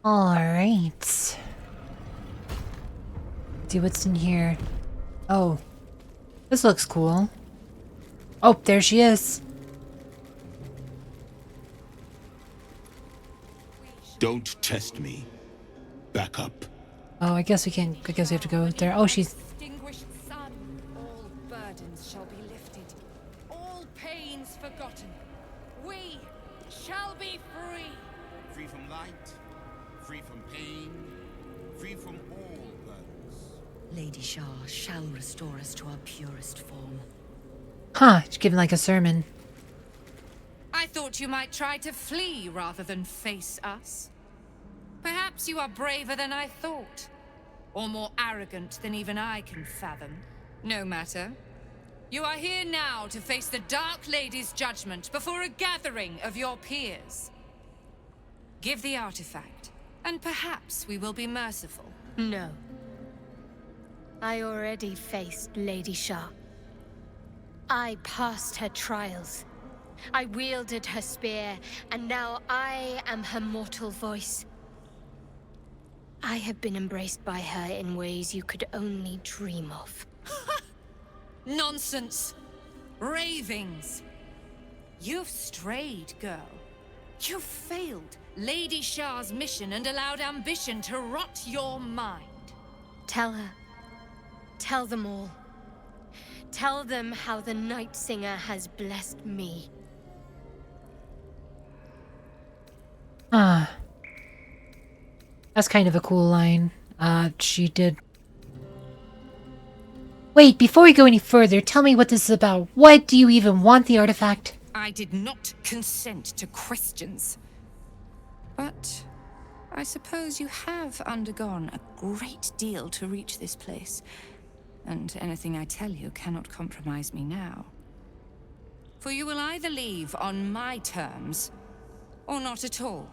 Alright. See what's in here. Oh. This looks cool. Oh, there she is. Don't test me. Back up. Oh, I guess we can't. I guess we have to go there. Oh, she's. Distinguished son, all burdens shall be lifted, all pains forgotten. We shall be free. Free from light, free from pain, free from all burdens. Lady Shar shall restore us to our purest form. Huh, she's giving like a sermon. I thought you might try to flee rather than face us. Perhaps you are braver than I thought, or more arrogant than even I can fathom. No matter. You are here now to face the Dark Lady's judgment before a gathering of your peers. Give the artifact, and perhaps we will be merciful. No. I already faced Lady Shar. I passed her trials. I wielded her spear, and now I am her mortal voice. I have been embraced by her in ways you could only dream of. Nonsense! Ravings! You've strayed, girl. You've failed Lady Shar's mission and allowed ambition to rot your mind. Tell her. Tell them all. Tell them how the Night Singer has blessed me. Ah. That's kind of a cool line. She did. Wait, before we go any further, tell me what this is about. What do you even want the artifact? I did not consent to questions. But I suppose you have undergone a great deal to reach this place. And anything I tell you cannot compromise me now. For you will either leave on my terms, or not at all.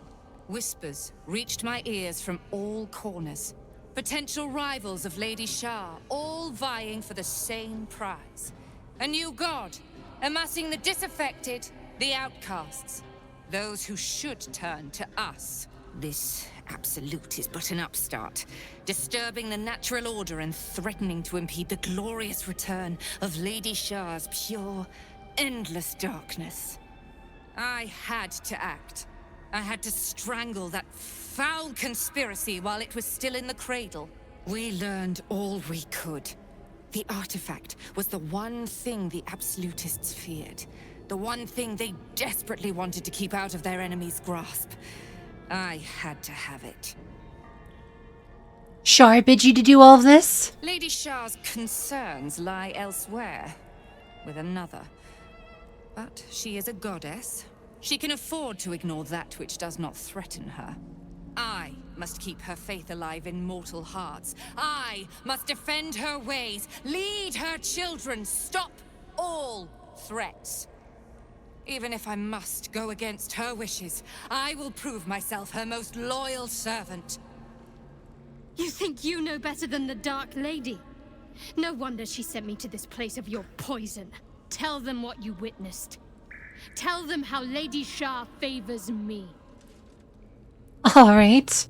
Whispers reached my ears from all corners. Potential rivals of Lady Shar, all vying for the same prize. A new god, amassing the disaffected, the outcasts. Those who should turn to us. This absolute is but an upstart, disturbing the natural order and threatening to impede the glorious return of Lady Shar's pure, endless darkness. I had to act. I had to strangle that foul conspiracy while it was still in the cradle. We learned all we could. The artifact was the one thing the absolutists feared. The one thing they desperately wanted to keep out of their enemy's grasp. I had to have it. Shar bid you to do all of this? Lady Shar's concerns lie elsewhere, with another. But she is a goddess. She can afford to ignore that which does not threaten her. I must keep her faith alive in mortal hearts. I must defend her ways, lead her children, stop all threats. Even if I must go against her wishes, I will prove myself her most loyal servant. You think you know better than the Dark Lady? No wonder she sent me to this place of your poison. Tell them what you witnessed. Tell them how Lady Shar favors me. Alright.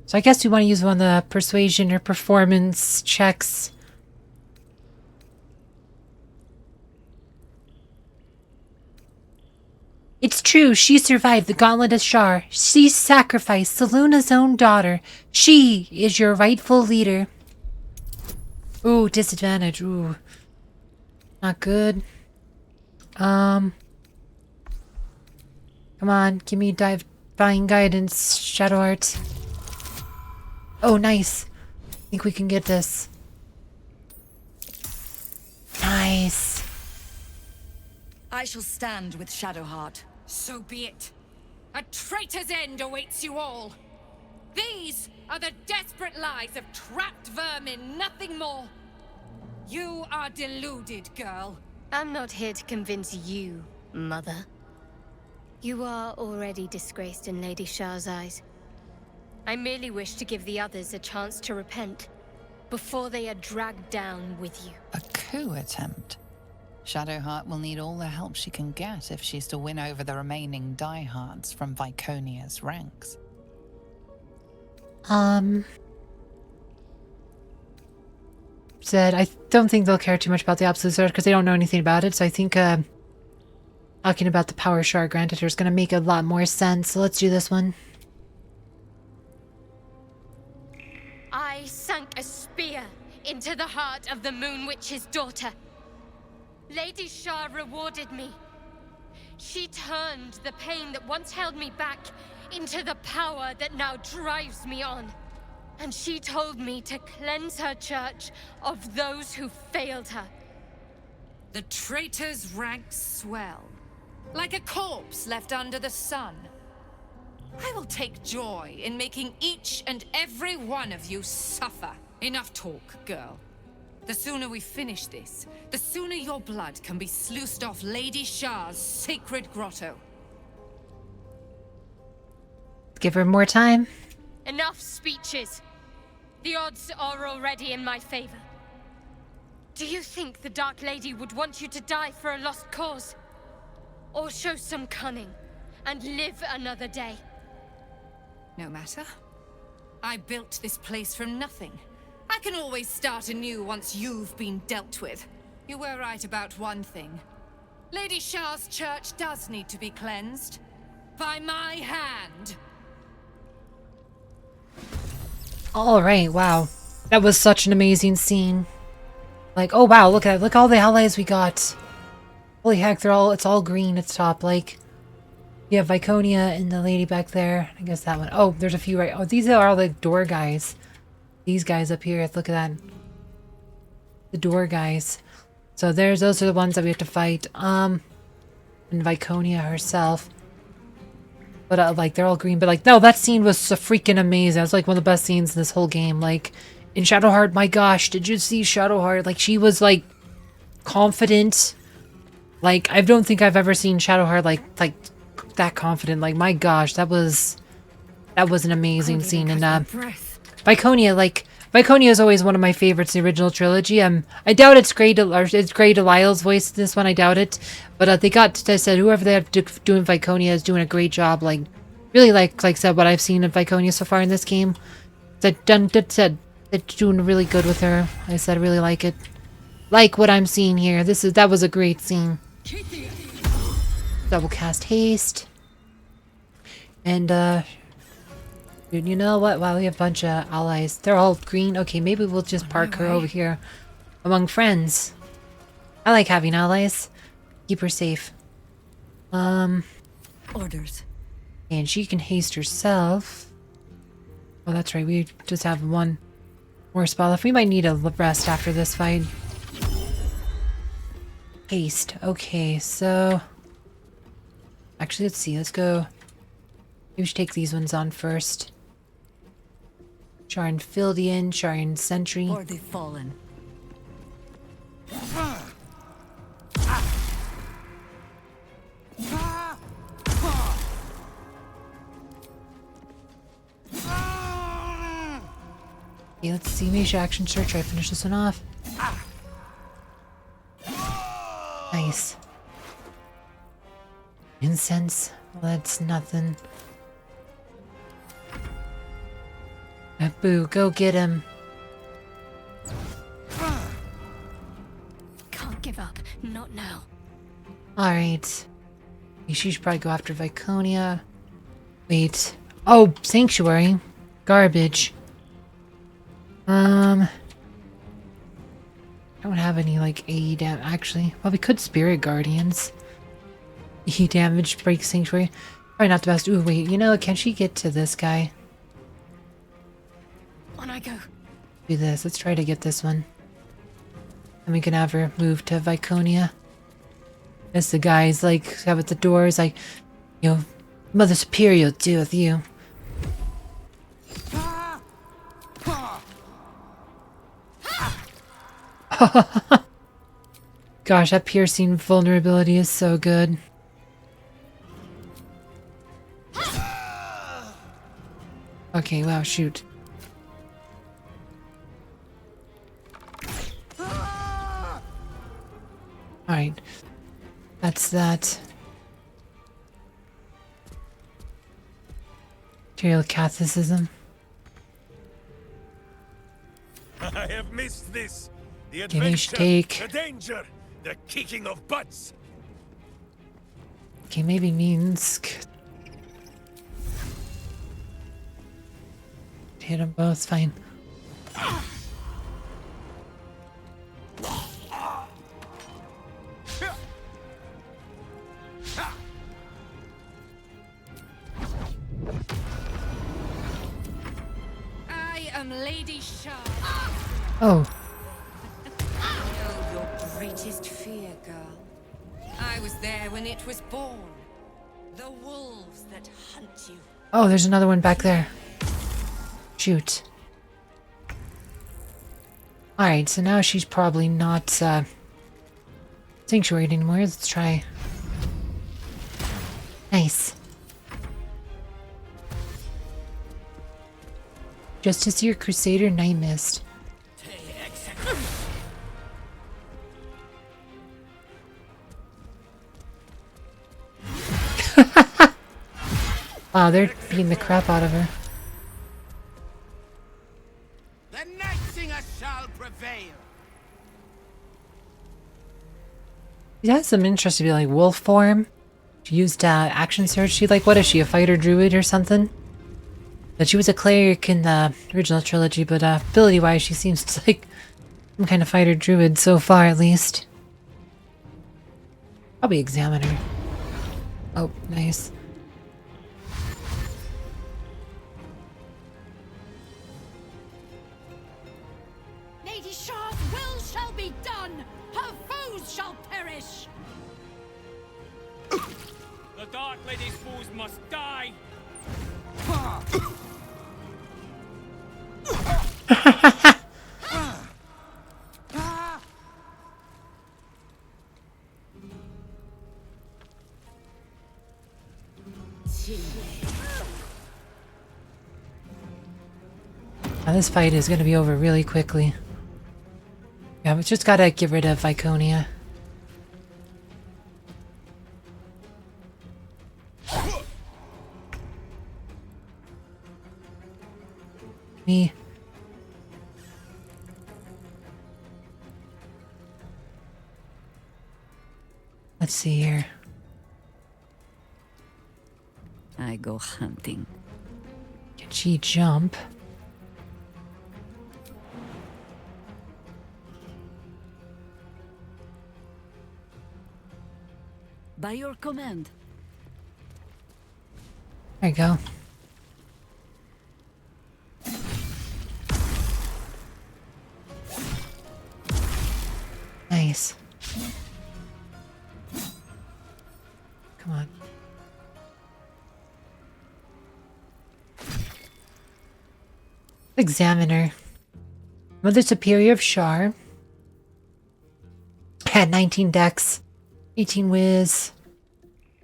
So I guess we want to use one of the persuasion or performance checks. It's true, she survived the Gauntlet of Shar. She sacrificed Seluna's own daughter. She is your rightful leader. Ooh, disadvantage. Ooh. Not good. Come on, give me divine guidance, Shadowheart. Oh, nice. I think we can get this. Nice. I shall stand with Shadowheart. So be it. A traitor's end awaits you all. These are the desperate lies of trapped vermin, nothing more. You are deluded, girl. I'm not here to convince you, Mother. You are already disgraced in Lady Shar's eyes. I merely wish to give the others a chance to repent before they are dragged down with you. A coup attempt? Shadowheart will need all the help she can get if she's to win over the remaining diehards from Viconia's ranks. Said I don't think they'll care too much about the Absolute Sword because they don't know anything about it. So I think talking about the power Shar granted her is going to make a lot more sense. So let's do this one. I sank a spear into the heart of the Moon Witch's daughter. Lady Shar rewarded me. She turned the pain that once held me back into the power that now drives me on. And she told me to cleanse her church of those who failed her. The traitor's ranks swell, like a corpse left under the sun. I will take joy in making each and every one of you suffer. Enough talk, girl. The sooner we finish this, the sooner your blood can be sluiced off Lady Shar's sacred grotto. Give her more time. Enough speeches. The odds are already in my favor. Do you think the Dark Lady would want you to die for a lost cause? Or show some cunning and live another day? No matter. I built this place from nothing. I can always start anew once you've been dealt with. You were right about one thing. Lady Shar's church does need to be cleansed. By my hand. Alright, wow. That was such an amazing scene. Like, oh wow, look at it. Look at all the allies we got. Holy heck, it's all green at the top. Like, you have Viconia and the lady back there. I guess that one. Oh, there's a few right. Oh, these are all the door guys. These guys up here. Look at that. The door guys. So those are the ones that we have to fight. And Viconia herself. But like they're all green. But like no, that scene was so freaking amazing. It was like one of the best scenes in this whole game. Like in Shadowheart, my gosh, did you see Shadowheart? Like she was like confident. Like I don't think I've ever seen Shadowheart like that confident. Like my gosh, that was an amazing scene. And Viconia is always one of my favorites in the original trilogy. I doubt it's Grey Delisle's voice in this one. I doubt it, but they said whoever they have doing Viconia is doing a great job. Like really, like said what I've seen of Viconia so far in this game. Said they're doing really good with her. I said I really like it. Like what I'm seeing here. That was a great scene. Double cast haste, and dude, you know what? Wow, we have a bunch of allies. They're all green. Okay, maybe we'll just park her over here among friends. I like having allies. Keep her safe. Orders. And she can haste herself. Oh, that's right. We just have one more spot left. We might need a rest after this fight. Haste. Okay, so... Actually, let's see. Let's go... Maybe we should take these ones on first. Shar and Fildian, Shar and Sentry. Or they've fallen. Okay, let's see. Maybe action search. Try to finish this one off. Nice. Incense. Well, that's nothing. Boo, go get him. Can't give up. Not now. Alright. She should probably go after Viconia. Wait. Oh, Sanctuary. Garbage. I don't have any, like, AE damage. Actually, well, we could Spirit Guardians. AE damage, break Sanctuary. Probably not the best. Ooh, wait, you know, can she get to this guy? On I go. Do this. Let's try to get this one. And we can have her move to Viconia. As the guy's, like, have at the doors, like, you know, Mother Superior will deal with you. Gosh, that piercing vulnerability is so good. Okay, wow, shoot. Alright. That's that. Material Catholicism. this? The Okay, maybe we should adventure, take... the danger, the kicking of butts. Okay, maybe Minsk. Hit them both, fine. I am Lady Shar. Oh, Know your greatest fear, girl. I was there when it was born. The wolves that hunt you. oh, there's another one back there. Shoot. Alright, so now she's probably not, sanctuary anymore. Let's try. Nice. Justiciar, Crusader, Night Mist. Wow, they're beating the crap out of her. The Night Singer shall prevail. She has some interesting, like, wolf form. She used action surge. She, like, what is she, a fighter druid or something? But she was a cleric in the original trilogy, but ability-wise, she seems like some kind of fighter druid so far, at least. Probably Examiner. Oh, nice. Lady Shar's will shall be done. Her foes shall perish. The Dark Lady's foes must die! Now this fight is going to be over really quickly. Yeah, we just gotta get rid of Viconia. Me. Let's see here. I go hunting. Can she jump? By your command. There you go. Nice. Come on. Examiner. Mother Superior of Shar. Had 19 dex, 18 whiz,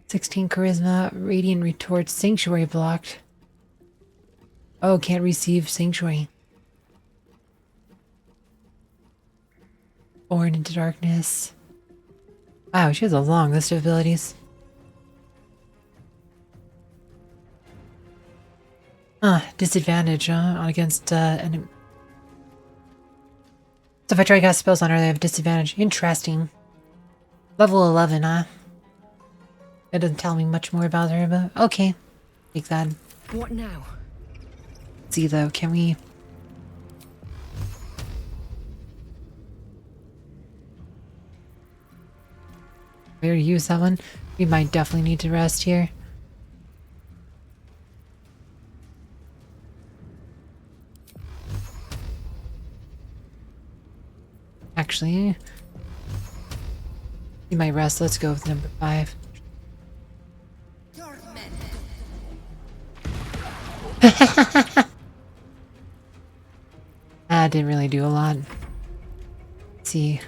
16 charisma, radiant retort, sanctuary blocked. Oh, can't receive sanctuary. Born into darkness. Wow, she has a long list of abilities. Disadvantage, against, enemy. So if I try to cast spells on her, they have disadvantage. Interesting. Level 11, huh? It doesn't tell me much more about her, but okay. Take that. What now? Let's see though, can we... We already used that one. We might definitely need to rest here. Actually, you might rest. Let's go with number 5. That didn't really do a lot. Let's see.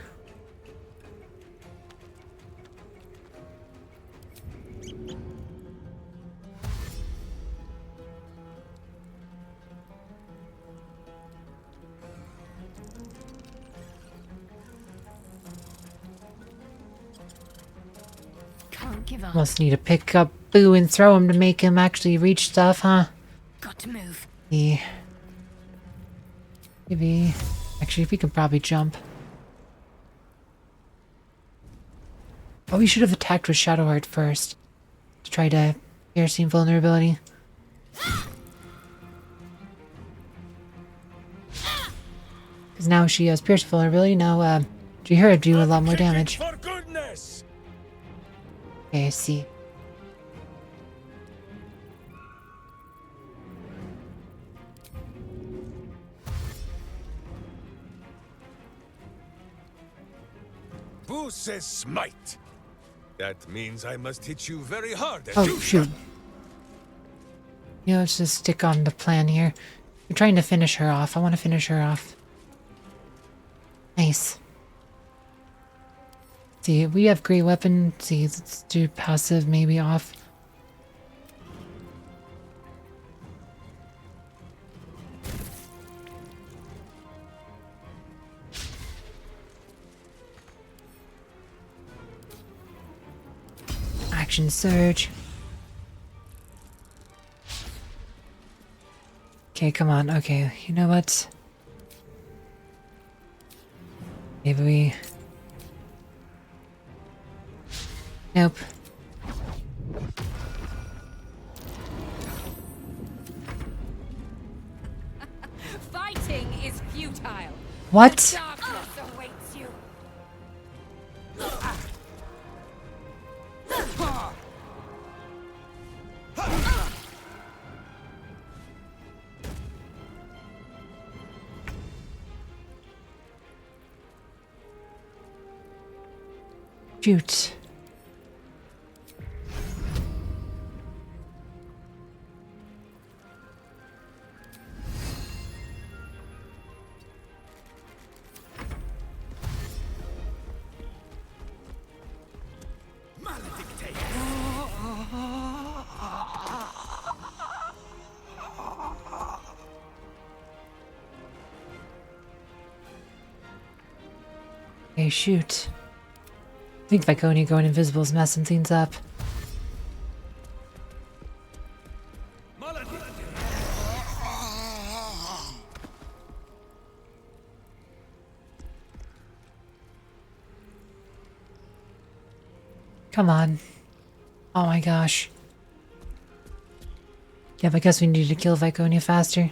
Can't give up. Almost need to pick up Boo and throw him to make him actually reach stuff, huh? Got to move. Yeah. Maybe. Actually, we can probably jump. Oh, we should have attacked with Shadowheart first. To try to piercing vulnerability. Because now she has piercing vulnerability. Now, do her do a lot more damage. For goodness! Okay, I see. Who says smite? That means I must hit you very hard. Oh, shoot. Yeah, let's just stick on the plan here. We're trying to finish her off. I want to finish her off. Nice. See, we have great weapon. See, let's do passive maybe off. Action surge. Okay, come on. Okay, you know what? Maybe we... Nope. Fighting is futile. What? Darkness awaits you. Shoot. Okay, shoot. I think Viconia going invisible is messing things up. Come on. Oh my gosh. Yeah, but I guess we need to kill Viconia faster.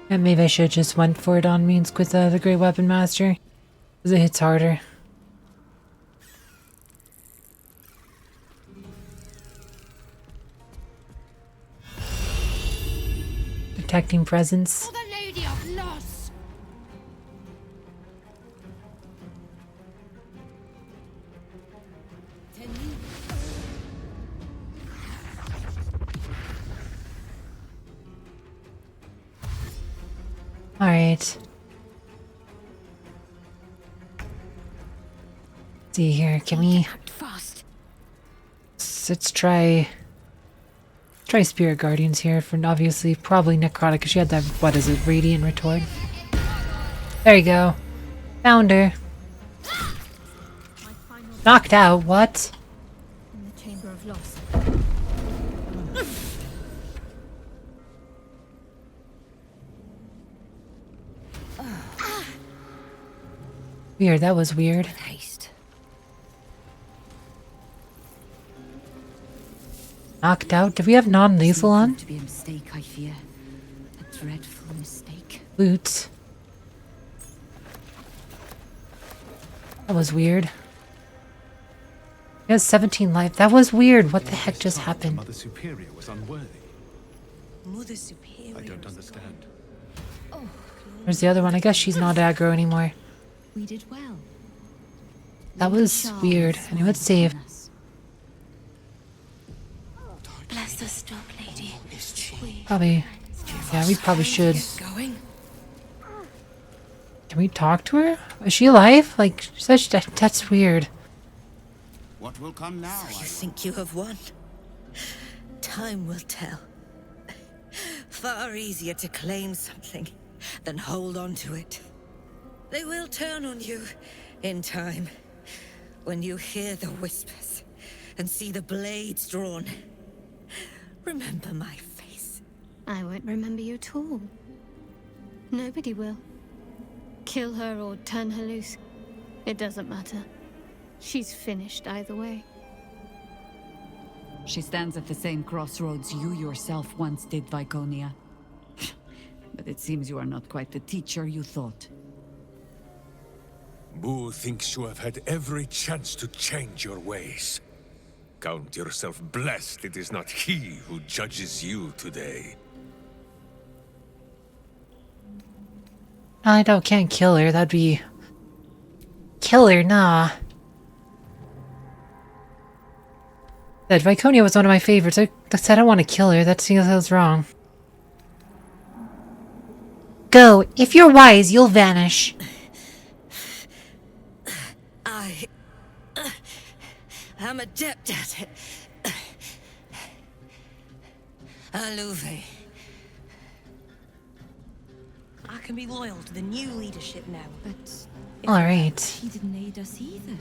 And maybe I should just went for it on means with the Great Weapon Master. Because it hits harder. Detecting presence. For the Lady of Loss! Alright. See here, can we... Fast. Let's try Spirit Guardians here for obviously probably Necrotic because she had that, what is it, Radiant Retort. There you go. Found her. Knocked out, what? In the Chamber of Loss. Weird, that was weird. Haste. Knocked out? Did we have non-lethal on? To be a mistake, I fear. A dreadful mistake. Loot. That was weird. He has 17 life. That was weird. What the heck just happened? Mother Superior was unworthy. Mother Superior. I don't understand. Where's the other one? I guess she's not aggro anymore. We did well. That was Shar weird. was I knew it saved. us. Bless the Stock Lady. Probably. Yeah, we probably should. Going. Can we talk to her? Is she alive? Like, that's weird. What will come now? So you think you have won? Time will tell. Far easier to claim something than hold on to it. They will turn on you in time. When you hear the whispers and see the blades drawn, remember my face. I won't remember you at all. Nobody will. Kill her or turn her loose. It doesn't matter. She's finished either way. She stands at the same crossroads you yourself once did, Viconia. But it seems you are not quite the teacher you thought. Boo thinks you have had every chance to change your ways. Count yourself blessed it is not he who judges you today. I can't kill her. That'd be... Kill her? Nah. That Viconia was one of my favorites. I said I don't want to kill her. That seems wrong. Go. If you're wise, you'll vanish. I'm adept at it. Alluve. I can be loyal to the new leadership now, but... Alright. He didn't aid us either.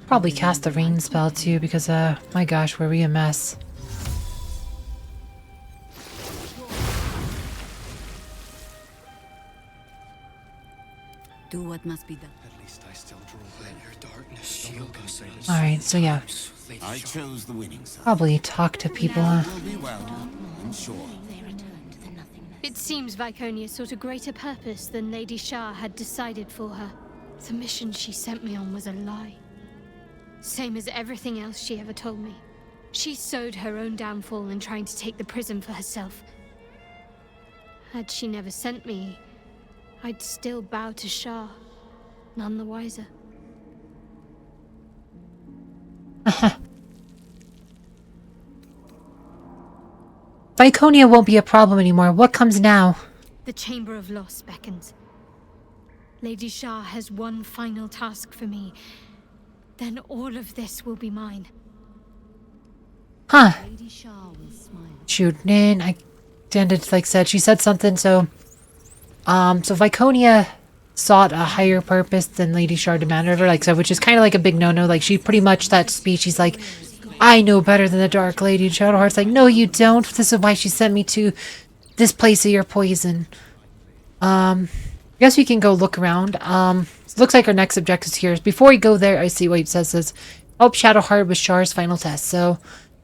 Probably cast the rain spell too, because, my gosh, were we a mess. Do what must be done. At least I still draw. Let your darkness shield us. Alright, so yeah. I chose the winning side. Probably talk to people, huh? Will be well, I'm sure. It seems Viconia sought a greater purpose than Lady Shar had decided for her. The mission she sent me on was a lie. Same as everything else she ever told me. She sowed her own downfall in trying to take the prism for herself. Had she never sent me, I'd still bow to Shar, none the wiser. Viconia won't be a problem anymore. What comes now? The Chamber of Loss beckons. Lady Shar has one final task for me. Then all of this will be mine. Huh. Lady Shar will smile. Shoot, I didn't, like said, she said something, so... So Viconia sought a higher purpose than Lady Shar demanded of her, like, so, which is kind of like a big no-no. Like, she pretty much, that speech, she's like, I know better than the Dark Lady. And Shadowheart's like, no, you don't. This is why she sent me to this place of your poison. I guess we can go look around. It looks like our next objective is here. Before we go there, I see what it says, help Shadowheart with Shar's final test. So,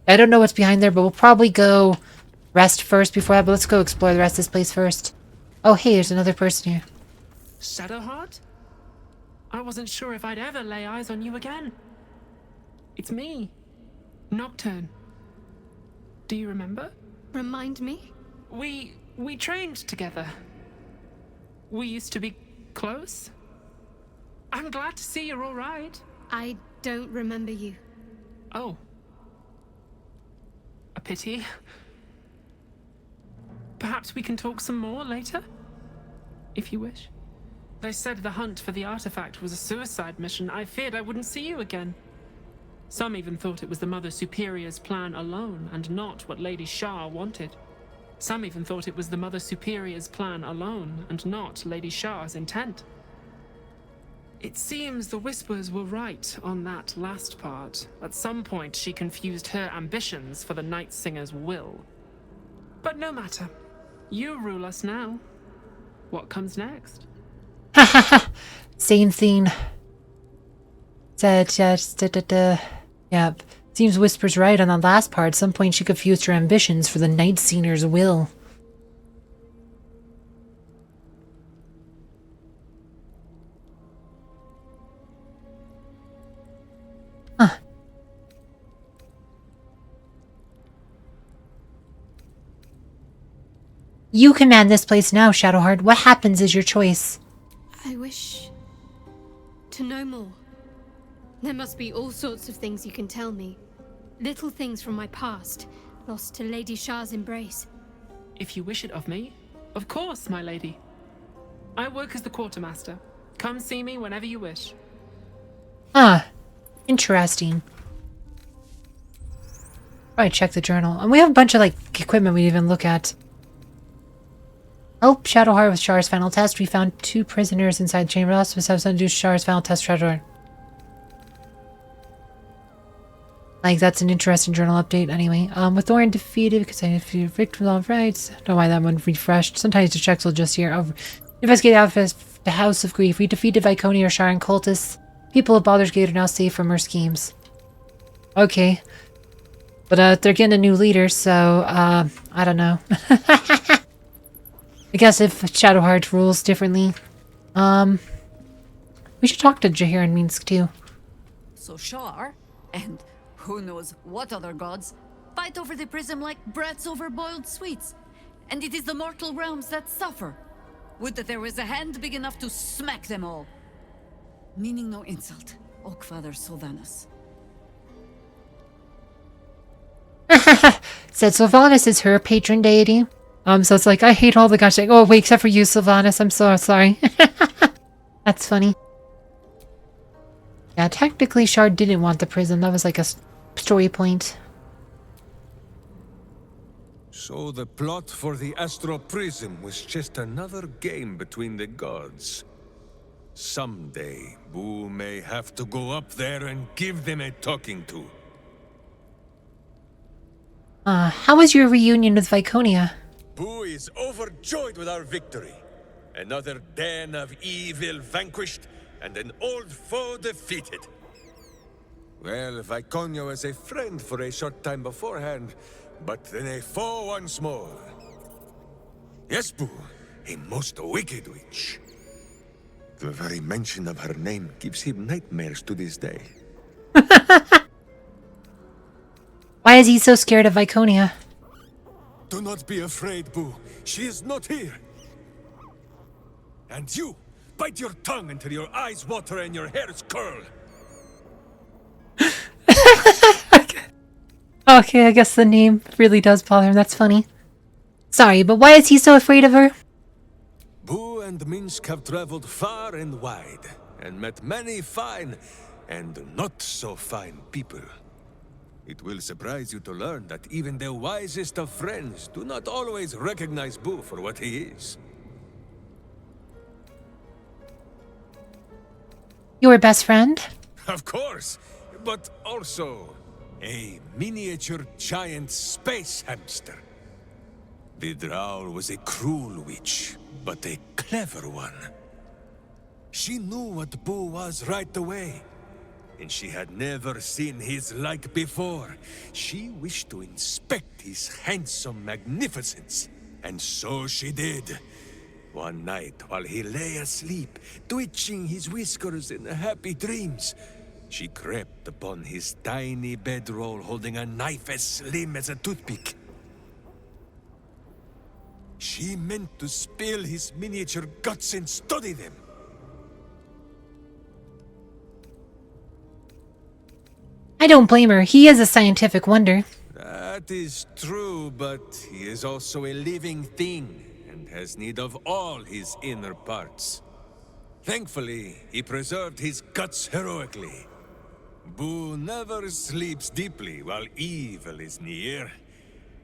I don't know what's behind there, but we'll probably go rest first before that. But let's go explore the rest of this place first. Oh, hey, there's another person here. Shadowheart? I wasn't sure if I'd ever lay eyes on you again. It's me, Nocturne. Do you remember? Remind me? We trained together. We used to be close. I'm glad to see you're all right. I don't remember you. Oh. A pity. Perhaps we can talk some more later? If you wish. They said the hunt for the artifact was a suicide mission. I feared I wouldn't see you again. Some even thought it was the Mother Superior's plan alone, and not what Lady Shar wanted. Some even thought it was the Mother Superior's plan alone, and not Lady Shar's intent. It seems the Whispers were right on that last part. At some point, she confused her ambitions for the Night Singer's will. But no matter. You rule us now. What comes next? Same scene. Yep. Seems Whisper's right on the last part. At some point she confused her ambitions for the Night Singer's will. Huh. You command this place now, Shadowheart. What happens is your choice. I wish to know more. There must be all sorts of things you can tell me. Little things from my past, lost to Lady Shar's embrace. If you wish it of me, of course, my lady. I work as the quartermaster. Come see me whenever you wish. Ah, interesting. Probably check the journal. And we have a bunch of, like, equipment we didn't even look at. Help Shadowheart with Shar's final test. We found 2 prisoners inside the chamber. This have something to do with Shar's final test, Shadowheart. Like, that's an interesting journal update anyway. With Thorin defeated, because I defeated victims all rights. Don't know why that one refreshed. Sometimes the checks will just here. Investigate the House of Grief. We defeated Viconia, Shar, and cultists. People of Baldur's Gate are now safe from her schemes. Okay. But, they're getting a new leader, so, I don't know. I guess if Shadowheart rules differently. We should talk to Jahir and Minsk, too. So Shar, and who knows what other gods, fight over the prism like brats over boiled sweets. And it is the mortal realms that suffer. Would that there was a hand big enough to smack them all. Meaning no insult, Oakfather Sylvanas. Said Sylvanas is her patron deity. So it's like, I hate all the gods. Like, oh, wait, except for you, Sylvanas. I'm so sorry. That's funny. Yeah, technically, Shar didn't want the prism. That was like a story point. So the plot for the Astral Prism was just another game between the gods. Someday, Boo may have to go up there and give them a talking to. How was your reunion with Viconia? Boo is overjoyed with our victory. Another den of evil vanquished, and an old foe defeated. Well, Viconia was a friend for a short time beforehand, but then a foe once more. Yes, Boo, a most wicked witch. The very mention of her name gives him nightmares to this day. Why is he so scared of Viconia? Do not be afraid, Boo. She is not here. And you, bite your tongue until your eyes water and your hairs curl. Okay, I guess the name really does bother him. That's funny. Sorry, but why is he so afraid of her? Boo and Minsk have traveled far and wide, and met many fine and not so fine people. It will surprise you to learn that even the wisest of friends do not always recognize Boo for what he is. Your best friend? Of course, but also a miniature giant space hamster. The Drow was a cruel witch, but a clever one. She knew what Boo was right away, and she had never seen his like before. She wished to inspect his handsome magnificence, and so she did. One night, while he lay asleep, twitching his whiskers in happy dreams, she crept upon his tiny bedroll holding a knife as slim as a toothpick. She meant to spill his miniature guts and study them. I don't blame her. He is a scientific wonder. That is true, but he is also a living thing and has need of all his inner parts. Thankfully, he preserved his guts heroically. Boo never sleeps deeply while evil is near.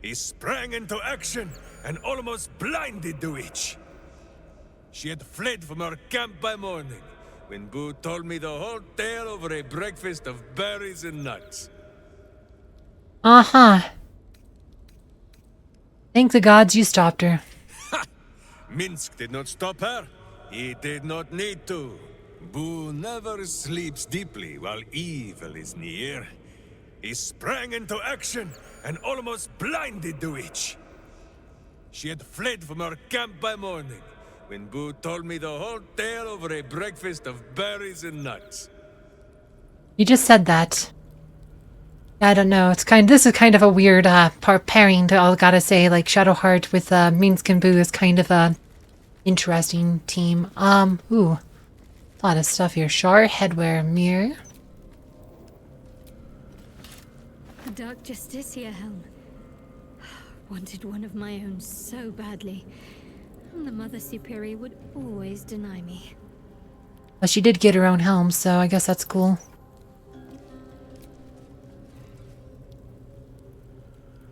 He sprang into action and almost blinded the witch. She had fled from our camp by morning, when Boo told me the whole tale over a breakfast of berries and nuts. Uh-huh. Thank the gods you stopped her. Ha! Minsk did not stop her. He did not need to. Boo never sleeps deeply while evil is near. He sprang into action and almost blinded the witch. She had fled from our camp by morning, when Boo told me the whole tale over a breakfast of berries and nuts. You just said that. I don't know. This is kind of a weird pairing. I gotta say, like Shadowheart with Minsk and Boo is kind of a interesting team. Ooh, a lot of stuff here. Shar, headwear, mirror. A dark Justiciar helm. Wanted one of my own so badly. And the Mother Superior would always deny me. Well, she did get her own helm, so I guess that's cool.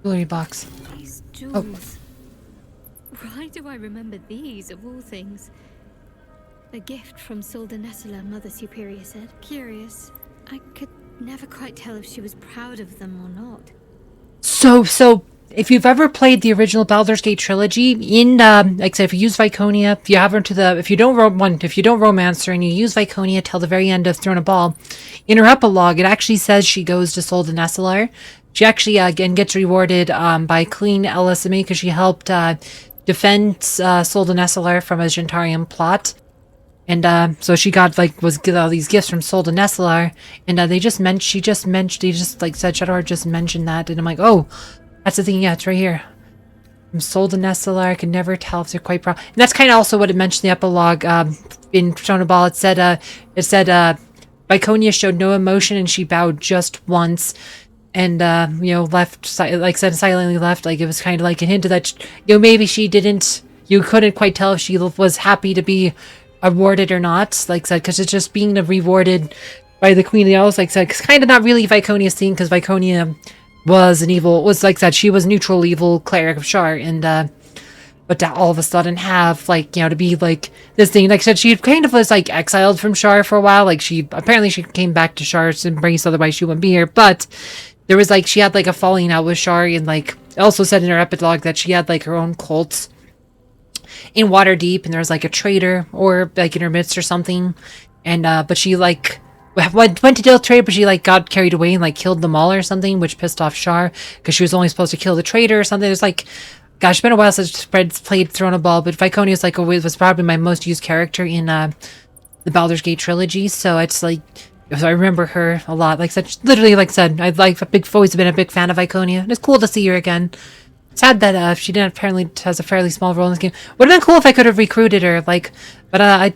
Jewelry box. These jewels. Why do I remember these of all things? A gift from Solda Nessela, Mother Superior said. Curious. I could never quite tell if she was proud of them or not. So if you've ever played the original Baldur's Gate trilogy, in like I said, if you use Viconia, if you don't romance her and you use Viconia till the very end of Throne of Ball, in her epilogue it actually says she goes to Solda Nessela. She actually again gets rewarded by Queen Elisame because she helped defend Solda Nessela from a Gentarian plot. And so she got was get all these gifts from Solda Nessela, and they just said Shadowheart just mentioned that, and I'm like, oh, that's the thing, yeah, it's right here. From Solda Nessela, I can never tell if they're quite proud. And that's kind of also what it mentioned in the epilogue in Throne of Ball. It said Viconia showed no emotion and she bowed just once. And left, silently left. Like, it was kind of like a hint that maybe she didn't. You couldn't quite tell if she was happy to be awarded or not. Like I said, because it's just being rewarded by the Queen of the Owls. Like I said, it's kind of not really Viconia's thing, because Viconia was like I said, she was neutral evil cleric of Shar, and but to all of a sudden have to be like this thing. Like I said, she kind of was exiled from Shar for a while. Like, she came back to Shar's Embrace, otherwise she wouldn't be here. But there was she had a falling out with Shar, and also said in her epilogue that she had her own cults in Waterdeep, and there was a traitor or in her midst or something, and but she went to deal with trade, but she got carried away and killed them all or something, which pissed off Shar because she was only supposed to kill the traitor or something. It was gosh, it's been a while since I played Throne of Ball, but Viconia was probably my most used character in the Baldur's Gate trilogy, so it's I remember her a lot. I've always been a big fan of Viconia, and it's cool to see her again. Sad that she didn't apparently has a fairly small role in this game. Would have been cool if I could have recruited her, but I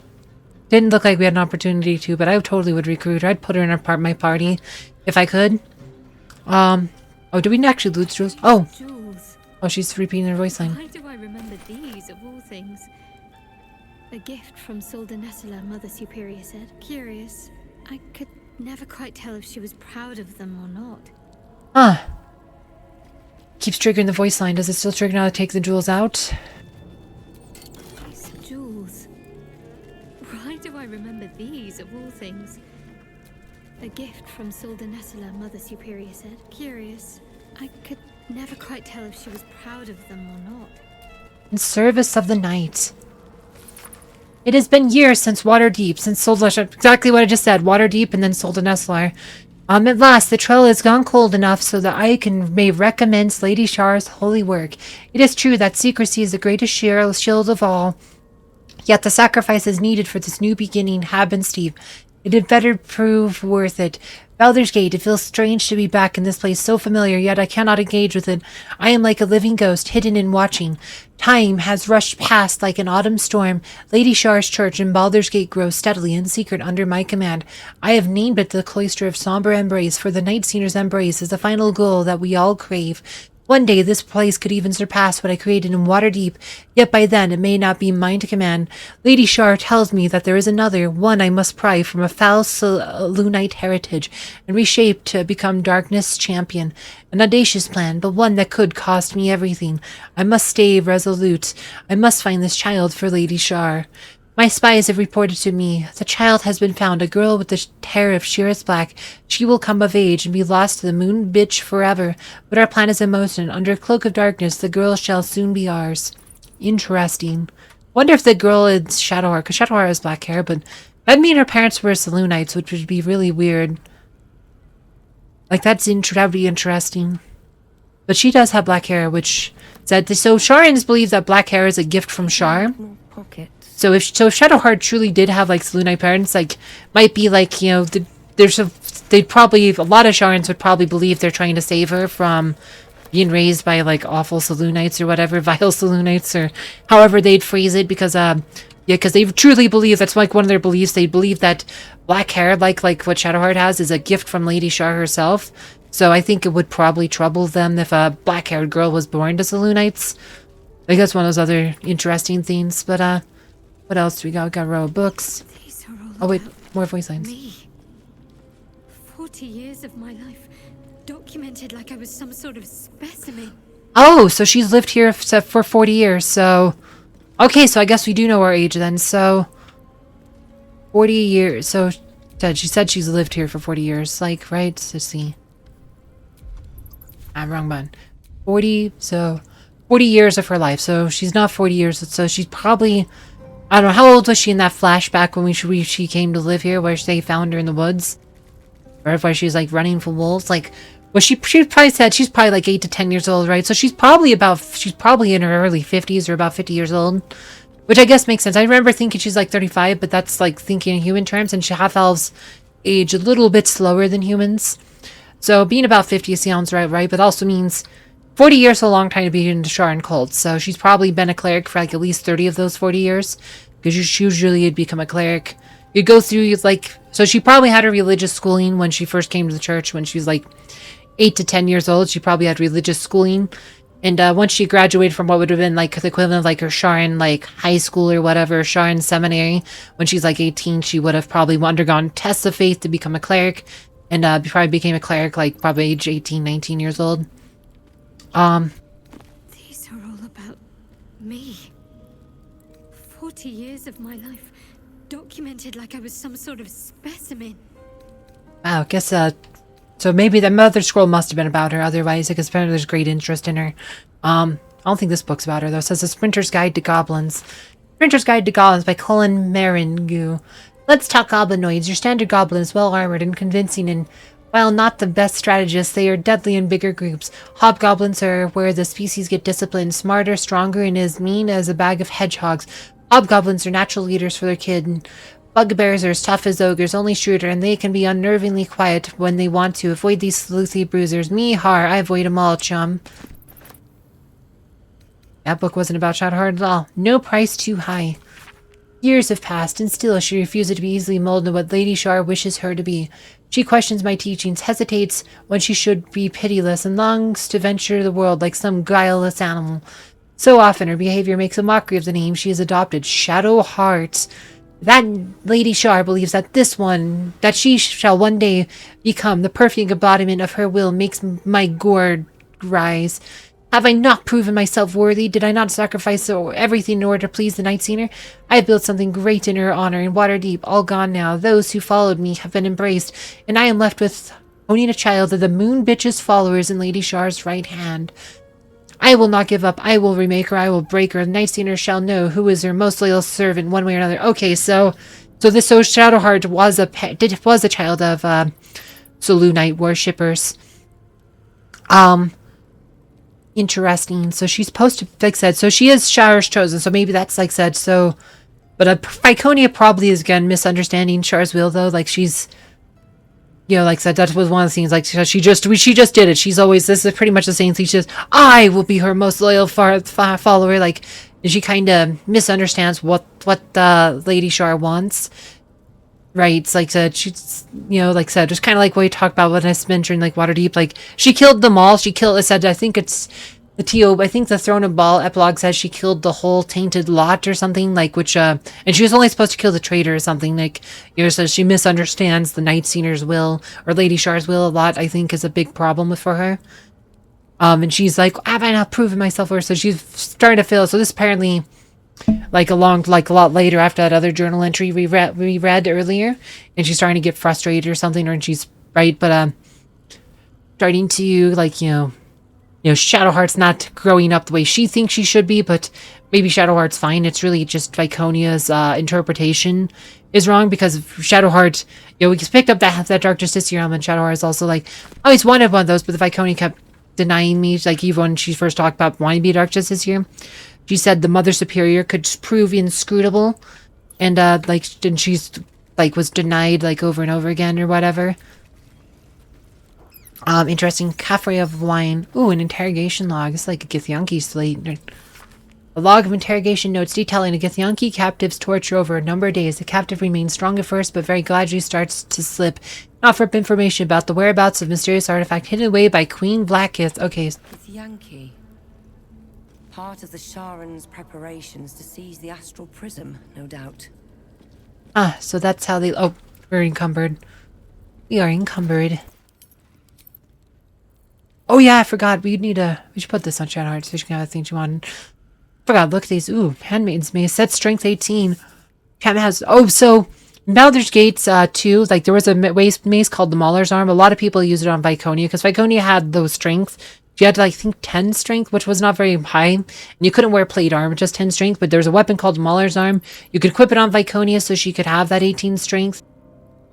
didn't look like we had an opportunity to. But I totally would recruit her. I'd put her in my party if I could. Oh, did we actually lose jewels? Oh, she's repeating her voice line. Why do I remember these of all things? A gift from Solda Nessela, Mother Superior said. Curious. I could never quite tell if she was proud of them or not. Huh. Keeps triggering the voice line. Does it still trigger now to take the jewels out? These jewels. Why do I remember these of all things? A gift from Solda Nessela, Mother Superior said. Curious. I could never quite tell if she was proud of them or not. In service of the night. It has been years since Waterdeep, since Solda... Exactly what I just said. Waterdeep and then Solda Nessela. At last, the trail has gone cold enough so that I may recommence Lady Shar's holy work. It is true that secrecy is the greatest shield of all, yet the sacrifices needed for this new beginning have been steep. It had better prove worth it. Baldur's Gate, it feels strange to be back in this place so familiar, yet I cannot engage with it. I am like a living ghost, hidden and watching. Time has rushed past like an autumn storm. Lady Shar's church in Baldur's Gate grows steadily in secret under my command. I have named it the Cloister of Sombre Embrace, for the Night Seer's embrace is the final goal that we all crave. One day this place could even surpass what I created in Waterdeep, yet by then it may not be mine to command. Lady Shar tells me that there is another, one I must pry from a foul Selûnite heritage, and reshape to become Darkness' champion. An audacious plan, but one that could cost me everything. I must stay resolute. I must find this child for Lady Shar. My spies have reported to me. The child has been found, a girl with the hair of sheerest black. She will come of age and be lost to the moon bitch forever. But our plan is in motion. Under a cloak of darkness, the girl shall soon be ours. Interesting. Wonder if the girl is Shadowheart, because Shadowheart has black hair, but that'd mean her parents were Selûnites, which would be really weird. That would be interesting. But she does have black hair, which said so Sharans believe that black hair is a gift from Shar. So if Shadowheart truly did have Selûnite parents, might be there's they'd probably, a lot of Sharans would probably believe they're trying to save her from being raised by awful Selûnites or whatever, vile Selûnites, or however they'd phrase it, because because they truly believe, that's one of their beliefs, they believe that black hair, like what Shadowheart has, is a gift from Lady Shar herself. So I think it would probably trouble them if a black-haired girl was born to Selûnites. That's one of those other interesting things, but what else do we got? We got a row of books. These are all Oh wait, more voice lines. Me. 40 years of my life, documented like I was some sort of specimen. Oh, so she's lived here for 40 years, so... Okay, so I guess we do know her age then, so... 40 years, so... She said she's lived here for 40 years, like, right? Let's see. I'm wrong button. 40, so... 40 years of her life, so she's not 40 years, so she's probably... I don't know, how old was she in that flashback when she came to live here, where they found her in the woods? Or where she was, like, running from wolves, like... Well, she probably said she's probably like 8 to 10 years old, right? So she's probably in her early 50s or about 50 years old, which I guess makes sense. I remember thinking she's like 35, but that's like thinking in human terms, and half-elves age a little bit slower than humans. So being about 50 sounds right? But also means 40 years is a long time to be in the Shar and cult. So she's probably been a cleric for like at least 30 of those 40 years, because usually you'd become a cleric. You go through like, so she probably had her religious schooling when she first came to the church when she was like 8 to 10 years old. She probably had religious schooling, and once she graduated from what would have been like the equivalent of like her Sharan like high school or whatever, Sharan seminary, when she's like 18, she would have probably undergone tests of faith to become a cleric, and probably became a cleric like probably age 18, 19 years old. These are all about me. 40 years of my life, documented like I was some sort of specimen. Wow, I guess so maybe the Mother Scroll must have been about her, otherwise, because apparently there's great interest in her. I don't think this book's about her, though. It says, A Sprinter's Guide to Goblins. Sprinter's Guide to Goblins by Cullen Maringu. Let's talk goblinoids. Your standard goblin is well-armored and convincing, and while not the best strategists, they are deadly in bigger groups. Hobgoblins are where the species get disciplined, smarter, stronger, and as mean as a bag of hedgehogs. Hobgoblins are natural leaders for their kid, and bugbears are as tough as ogres, only shrewder, and they can be unnervingly quiet when they want to. Avoid these sleuthy bruisers. Me, har, I avoid them all, chum. That book wasn't about Shadowheart at all. No price too high. Years have passed, and still she refuses to be easily molded into what Lady Shar wishes her to be. She questions my teachings, hesitates when she should be pitiless, and longs to venture the world like some guileless animal. So often her behavior makes a mockery of the name she has adopted, Shadowheart. That Lady Shar believes that she shall one day become the perfect embodiment of her will makes my gourd rise. Have I not proven myself worthy? Did I not sacrifice everything in order to please the Night Singer? I have built something great in her honor, in Waterdeep, all gone now. Those who followed me have been embraced, and I am left with owning a child of the Moon Bitch's followers in Lady Shar's right hand. I will not give up. I will remake her. I will break her. The Night Singer shall know who is her most loyal servant, one way or another. Okay, so Shadowheart was a child of Zulu Knight worshippers. Interesting. So she's supposed to, like I said, so she is Shar's chosen. So maybe that's like said. So, but Viconia probably is again misunderstanding Shar's will though. Like she's. You know, like I said, that was one of the things, like, she just did it. She's always, this is pretty much the same thing. She says, I will be her most loyal follower. Like, and she kind of misunderstands what Lady Shar wants. Right? It's like I said, she's, you know, like I said, just kind of like what we talked about when I mentioned, like, Waterdeep. Like, she killed them all. I said, I think it's I think the Throne of Ball epilogue says she killed the whole tainted lot or something, like, which, and she was only supposed to kill the traitor or something, like, you know, so she misunderstands the Night Singer's will, or Lady Shar's will a lot, I think, is a big problem for her. And she's like, have I not proven myself worth? So she's starting to feel, so this apparently, like, a lot later after that other journal entry we read earlier, and she's starting to get frustrated or something, or she's, right, but, starting to, like, you know, Shadowheart's not growing up the way she thinks she should be, but maybe Shadowheart's fine. It's really just Viconia's interpretation is wrong, because Shadowheart, you know, we picked up that Dark Justiciar element. Shadowheart is also like, I always wanted one of those, but the Viconia kept denying me, like, even when she first talked about wanting to be a Dark Justiciar. She said the Mother Superior could prove inscrutable, and, and she's, like, was denied, like, over and over again or whatever. Interesting. Caffrey of Wine. Ooh, an interrogation log. It's like a Githyanki slate. A log of interrogation notes detailing a Githyanki captive's torture over a number of days. The captive remains strong at first, but very gradually starts to slip. Offer up information about the whereabouts of mysterious artifact hidden away by Queen Blackith. Okay. Githyanki. Part of the Sharan's preparations to seize the astral prism, no doubt. Ah, so that's how they... Oh, we're encumbered. We are encumbered. Oh yeah, I forgot. We should put this on Shadowheart so she can have the things she wanted. Forgot, look at these. Ooh, Handmaiden's Mace. Set strength 18. Cat has... Oh, so... In Baldur's Gates 2, like there was a mace called the Mauler's Arm. A lot of people use it on Viconia because Viconia had those strengths. You had like, I think 10 strength, which was not very high. And you couldn't wear plate armor, just 10 strength. But there's a weapon called Mauler's Arm. You could equip it on Viconia so she could have that 18 strength.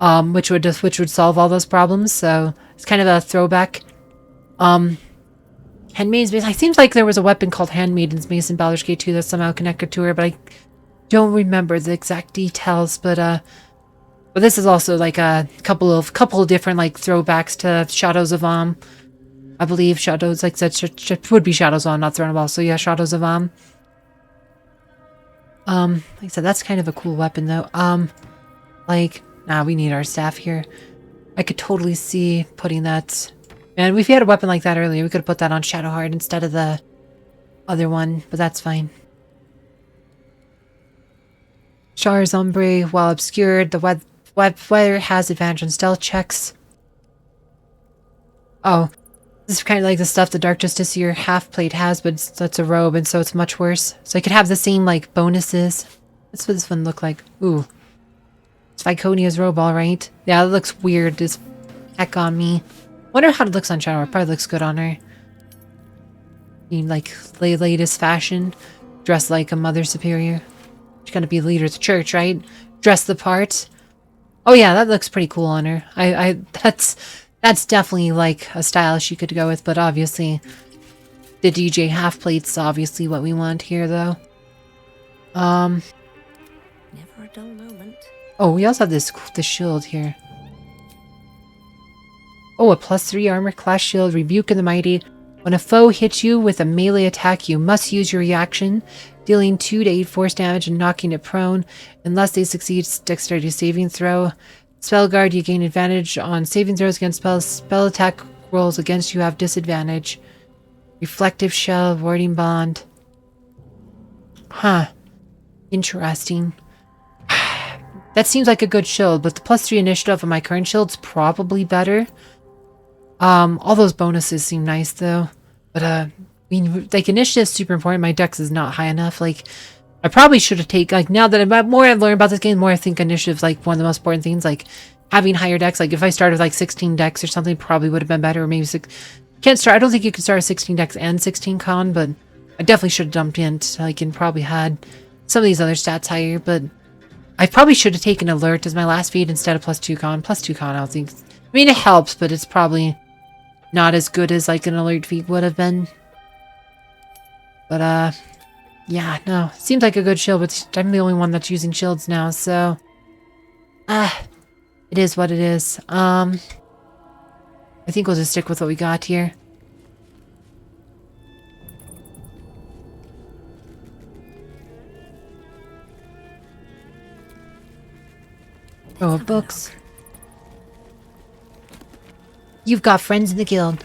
Which would solve all those problems. So it's kind of a throwback. Handmaiden's Mace. It seems like there was a weapon called Handmaiden's Mace in Baldur's Gate 2 that's somehow connected to her, but I don't remember the exact details. But this is also like a couple of different like throwbacks to Shadows of I believe Shadows, like that would be Shadows of Am, not Throne of All. So yeah, Shadows of Am. Like I said, that's kind of a cool weapon though. We need our staff here. I could totally see putting that. And if we had a weapon like that earlier, we could have put that on Shadowheart instead of the other one, but that's fine. Shar's Ombre, while obscured, the weather has advantage on stealth checks. Oh, this is kind of like the stuff the Dark Justiciar half-plate has, but that's a robe, and so it's much worse. So I could have the same, like, bonuses. That's what this one look like. Ooh. It's Viconia's robe, alright. Yeah, it looks weird as heck on me. Wonder how it looks on Shadowheart. Probably looks good on her. In, like, latest fashion. Dressed like a Mother Superior. She's gonna be the leader of the church, right? Dress the part. Oh yeah, that looks pretty cool on her. That's definitely like a style she could go with, but obviously the DJ half plate's obviously what we want here though. Never a dull moment. Oh, we also have this shield here. Oh, a +3 armor class shield, Rebuke of the Mighty. When a foe hits you with a melee attack, you must use your reaction, dealing 2 to 8 force damage and knocking it prone, unless they succeed dexterity saving throw. Spell guard, you gain advantage on saving throws against spells. Spell attack rolls against you have disadvantage. Reflective shell, warding bond. Huh. Interesting. That seems like a good shield, but the +3 initiative of my current shield's probably better. All those bonuses seem nice though, but I mean, like, initiative's super important. My dex is not high enough. Like, I probably should have taken, like, now that I've learned about this game, the more I think initiative's like one of the most important things. Like, having higher dex, like if I started with like 16 dex or something, probably would have been better. Or maybe I don't think you can start with 16 dex and 16 con, but I definitely should have dumped in, like, and probably had some of these other stats higher. But I probably should have taken alert as my last feat instead of +2 con. +2 con, I don't think. I mean, it helps, but it's probably not as good as like an alert feat would have been. But yeah, no, seems like a good shield, but I'm the only one that's using shields now, so it is what it is. I think we'll just stick with what we got here. Row of books. You've got friends in the guild.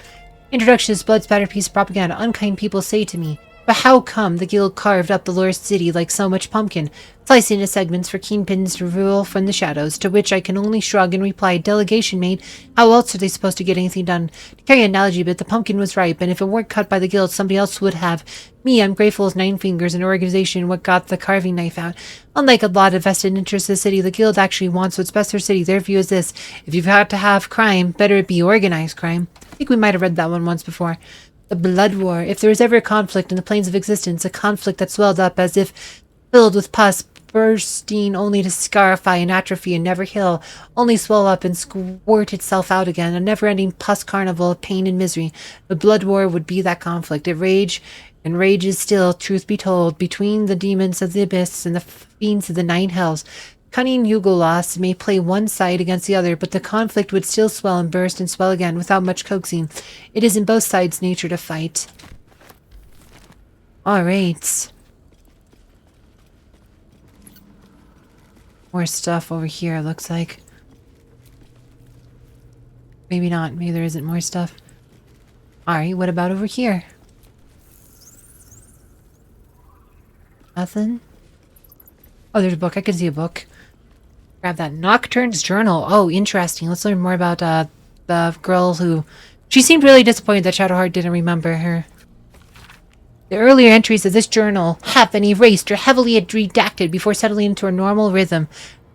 Introduction is blood spatter piece of propaganda. Unkind people say to me, but how come the guild carved up the lost city like so much pumpkin, slicing into segments for kingpins to rule from the shadows? To which I can only shrug and reply, delegation made. How else are they supposed to get anything done? To carry an analogy a bit, the pumpkin was ripe, and if it weren't cut by the guild, somebody else would have. Me, I'm grateful as 9 fingers, an organization what got the carving knife out. Unlike a lot of vested interests in the city, the guild actually wants what's best for the city. Their view is this: if you've had to have crime, better it be organized crime. I think we might have read that one once before. The Blood War. If there was ever a conflict in the planes of existence, a conflict that swelled up as if filled with pus, bursting only to scarify and atrophy and never heal, only swell up and squirt itself out again, a never-ending pus carnival of pain and misery. The Blood War would be that conflict. It rage and rages still, truth be told, between the demons of the abyss and the fiends of the 9 hells. Cunning Yugolas may play one side against the other, but the conflict would still swell and burst and swell again without much coaxing. It is in both sides' nature to fight. Alright. More stuff over here, looks like. Maybe not. Maybe there isn't more stuff. Alright, what about over here? Nothing? Oh, there's a book. I can see a book. Grab that. Nocturne's journal. Oh, interesting. Let's learn more about the girl who... She seemed really disappointed that Shadowheart didn't remember her. The earlier entries of this journal have been erased or heavily redacted before settling into a normal rhythm.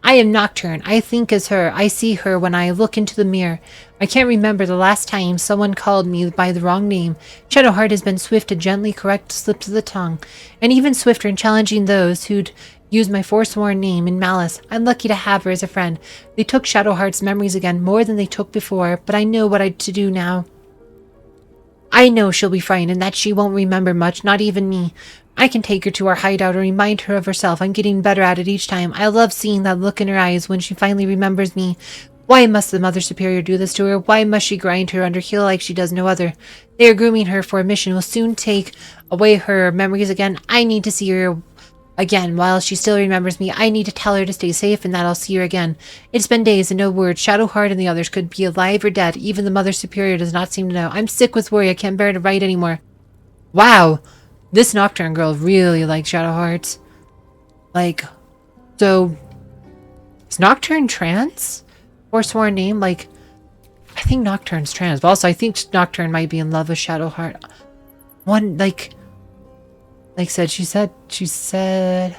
I am Nocturne. I think as her. I see her when I look into the mirror. I can't remember the last time someone called me by the wrong name. Shadowheart has been swift to gently correct slips of the tongue, and even swifter in challenging those who'd use my forsworn name in malice. I'm lucky to have her as a friend. They took Shadowheart's memories again, more than they took before, but I know what I'm to do now. I know she'll be frightened and that she won't remember much, not even me. I can take her to our hideout and remind her of herself. I'm getting better at it each time. I love seeing that look in her eyes when she finally remembers me. Why must the Mother Superior do this to her? Why must she grind her under heel like she does no other? They are grooming her for a mission will soon take away her memories again. I need to see her again while she still remembers me. I need to tell her to stay safe and that I'll see her again. It's been days and no word. Shadowheart and the others could be alive or dead. Even the Mother Superior does not seem to know. I'm sick with worry. I can't bear to write anymore. Wow. This Nocturne girl really likes Shadowheart. Like, so... Is Nocturne trans? Forsworn name? Like, I think Nocturne's trans. But also, I think Nocturne might be in love with Shadowheart. One, like she said,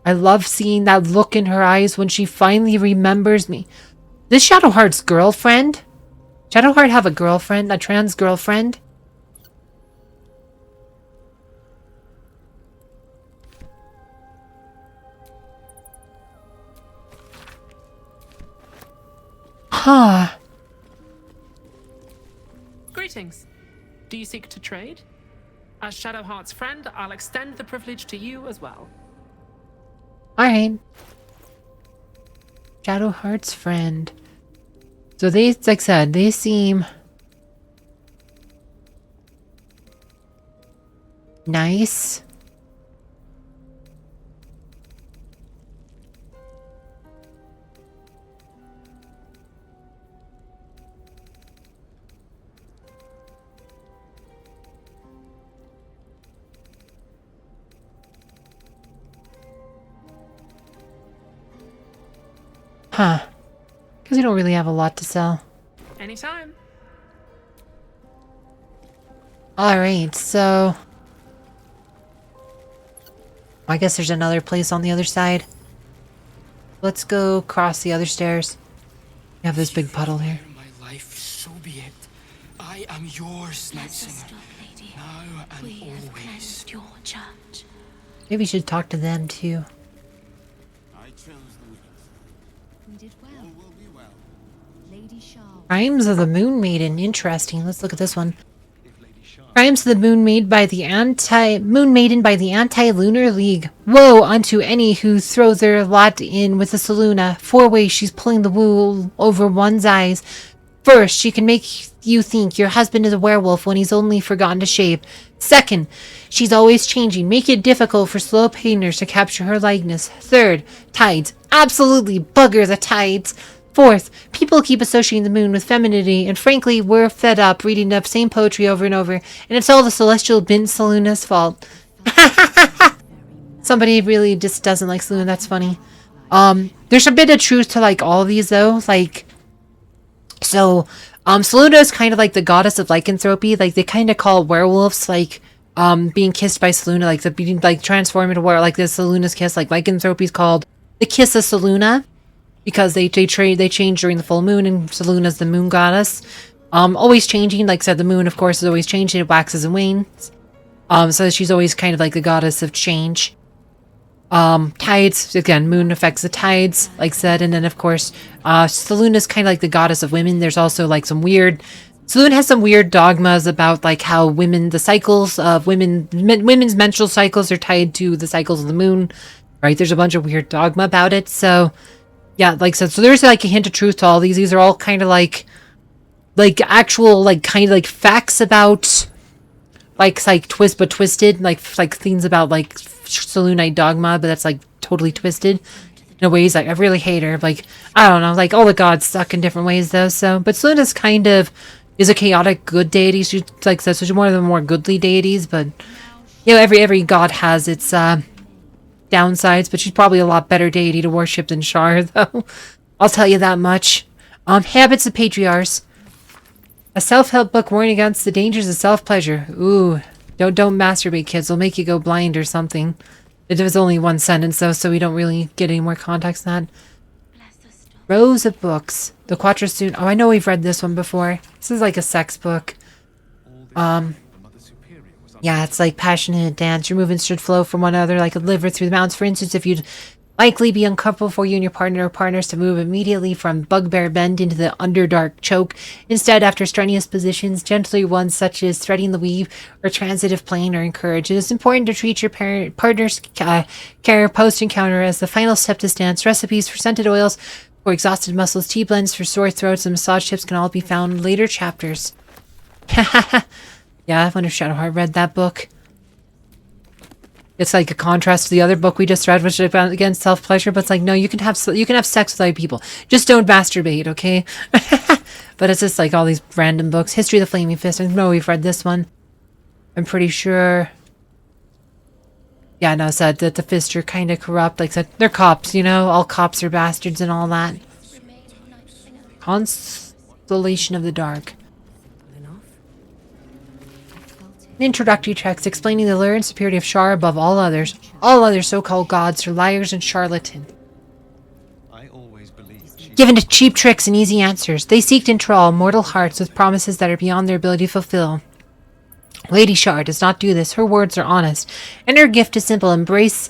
I love seeing that look in her eyes when she finally remembers me. This Shadowheart's girlfriend? Shadowheart have a girlfriend? A trans girlfriend? Huh. Greetings. Do you seek to trade? As Shadowheart's friend, I'll extend the privilege to you as well. Alright. Shadowheart's friend. So they, like I said, they seem nice. Huh. Because we don't really have a lot to sell. Anytime. Alright, so... I guess there's another place on the other side. Let's go cross the other stairs. We have this big puddle here. My life, so be it. I am yours, Night Singer. Now and always. Your church. Maybe we should talk to them too. I chose the weak. We did well. All will be well. Lady Shar. Crimes of the Moon Maiden. Interesting. Let's look at this one. Crimes of the Moon Maiden by the Anti-Lunar League. Woe unto any who throw their lot in with the Selûne. 4 ways she's pulling the wool over one's eyes. First, she can make you think your husband is a werewolf when he's only forgotten to shave. Second, she's always changing, make it difficult for slow painters to capture her likeness. Third, tides. Absolutely bugger the tides. Fourth, people keep associating the moon with femininity, and frankly, we're fed up reading the same poetry over and over, and it's all the celestial bin Selûne's fault. Somebody really just doesn't like Selûne, that's funny. There's a bit of truth to like all of these though, like, so, Selûne is kind of like the goddess of lycanthropy, like they kind of call werewolves like, being kissed by Selûne, like the being like transformed into were like this Selûne's kiss, like lycanthropy is called the kiss of Selûne. Because they change during the full moon, and Selûne is the moon goddess. Always changing, like I said, the moon, of course, is always changing. It waxes and wanes. So she's always kind of like the goddess of change. Tides, again, moon affects the tides, like I said. And then, of course, Selûne is kind of like the goddess of women. There's also like some weird... Selûne has some weird dogmas about like how women, the cycles of women's menstrual cycles are tied to the cycles of the moon. Right? There's a bunch of weird dogma about it, so... Yeah, like I said, so there's like a hint of truth to all these. These are all kind of like actual, like kind of like facts about, like twisted, like things about like Selûnite dogma, but that's like totally twisted in ways like I really hate her. Like, I don't know, like all the gods suck in different ways though. So, but Selûne is kind of a chaotic good deity. She's like so she's one of the more goodly deities, but you know every god has its downsides, but she's probably a lot better deity to worship than Shar, though. I'll tell you that much. Habits of Patriarchs. A self-help book warning against the dangers of self-pleasure. Ooh, don't masturbate, kids. It'll make you go blind or something. It was only one sentence, though, so we don't really get any more context on that. Rows of books. The Quattrostune. Oh, I know we've read this one before. This is like a sex book. Yeah, it's like passionate dance. Your movements should flow from one another like a liver through the mountains. For instance, if you'd likely be uncomfortable for you and your partner or partners to move immediately from bugbear bend into the underdark choke. Instead, after strenuous positions, gentler ones such as threading the weave or transitive plane are encouraged. It is important to treat your partner's care post-encounter as the final step to dance. Recipes for scented oils for exhausted muscles, tea blends for sore throats, and massage tips can all be found in later chapters. Yeah, I wonder if Shadowheart read that book. It's like a contrast to the other book we just read, which is about, again, self-pleasure, but it's like, no, you can have sex with other people. Just don't masturbate, okay? But it's just like all these random books. History of the Flaming Fist. I know we've read this one. I'm pretty sure. Yeah, no, said that the Fists are kind of corrupt. Like said, they're cops, you know? All cops are bastards and all that. Constellation of the Dark. An introductory text explaining the allure and superiority of Shar above all others. All other so-called gods are liars and charlatans. Given to cheap tricks and easy answers, they seek to enthrall mortal hearts with promises that are beyond their ability to fulfill. Lady Shar does not do this. Her words are honest, and her gift is simple. Embrace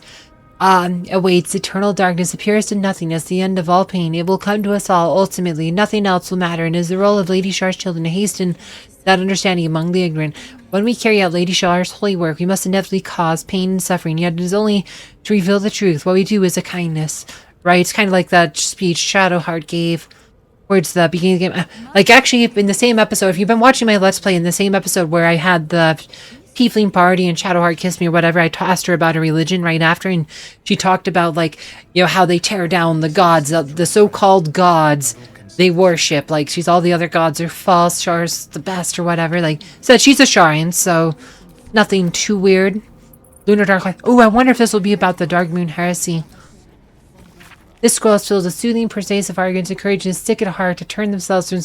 awaits eternal darkness, appears to nothingness, the end of all pain. It will come to us all, ultimately. Nothing else will matter, and it is the role of Lady Shar's children to hasten that understanding among the ignorant. When we carry out Lady Shar's holy work, we must inevitably cause pain and suffering, yet it is only to reveal the truth. What we do is a kindness, right? It's kind of like that speech Shadowheart gave towards the beginning of the game. Like, actually, in the same episode, if you've been watching my Let's Play, in the same episode where I had the Tiefling party and Shadowheart kissed me or whatever, I asked her about her religion right after, and she talked about, like, you know, how they tear down the gods, the so-called gods they worship. Like, she's all the other gods are false, Shar's the best or whatever. Like, said she's a Sharian, so nothing too weird. Lunar Dark Life. Oh, I wonder if this will be about the Dark Moon Heresy. This scroll is filled with soothing, persuasive arguments, encouraging the sick at heart to turn themselves from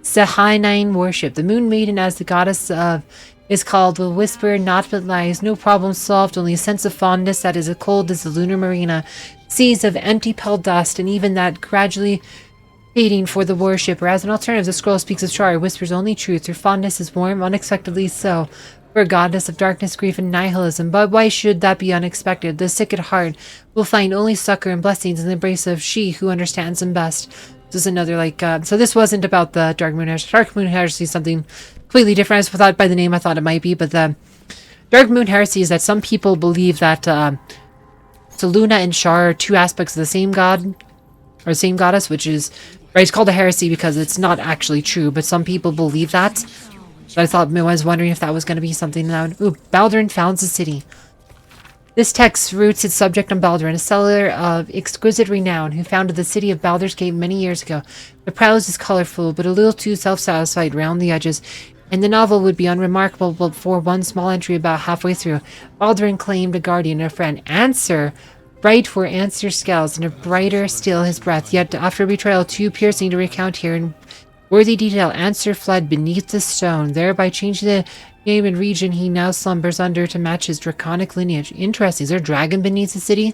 Sahanine worship. The Moon Maiden, as the goddess of, is called, will whisper, not but lies. No problem solved, only a sense of fondness that is as cold as the lunar marina. Seas of empty pale dust, and even that gradually fading for the worshipper. As an alternative, the scroll speaks of Shar, whispers only truth. Her fondness is warm, unexpectedly so, for a goddess of darkness, grief, and nihilism. But why should that be unexpected? The sick at heart will find only succor and blessings in the embrace of she who understands them best. This is another, like, so this wasn't about the Dark Moon Heresy. Dark Moon Heresy is something completely different. I thought by the name I thought it might be, but the Dark Moon Heresy is that some people believe that Selûne and Shar are two aspects of the same god, or the same goddess, which is, right, it's called a heresy because it's not actually true, but some people believe that. So I was wondering if that was going to be something that would... Ooh, Baldur founds a city. This text roots its subject on Baldur, a settler of exquisite renown who founded the city of Baldur's Gate many years ago. The prose is colorful, but a little too self-satisfied round the edges, and the novel would be unremarkable for one small entry about halfway through. Baldur claimed a guardian, a friend. Answer! Bright were Answer's scales, and a brighter still his breath. Yet after betrayal too piercing to recount here in worthy detail, Answer fled beneath the stone, thereby changing the name and region he now slumbers under to match his draconic lineage. Interesting. Is there a dragon beneath the city?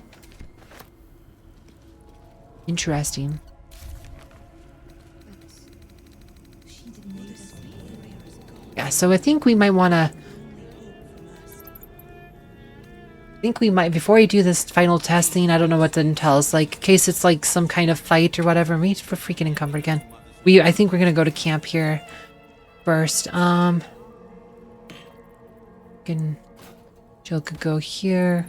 Interesting. Yeah, so I think we might want to... I think we might, before I do this final testing, I don't know what that entails, like, in case it's like some kind of fight or whatever. We for freaking encumber again. I think we're gonna go to camp here first. Jill could go here.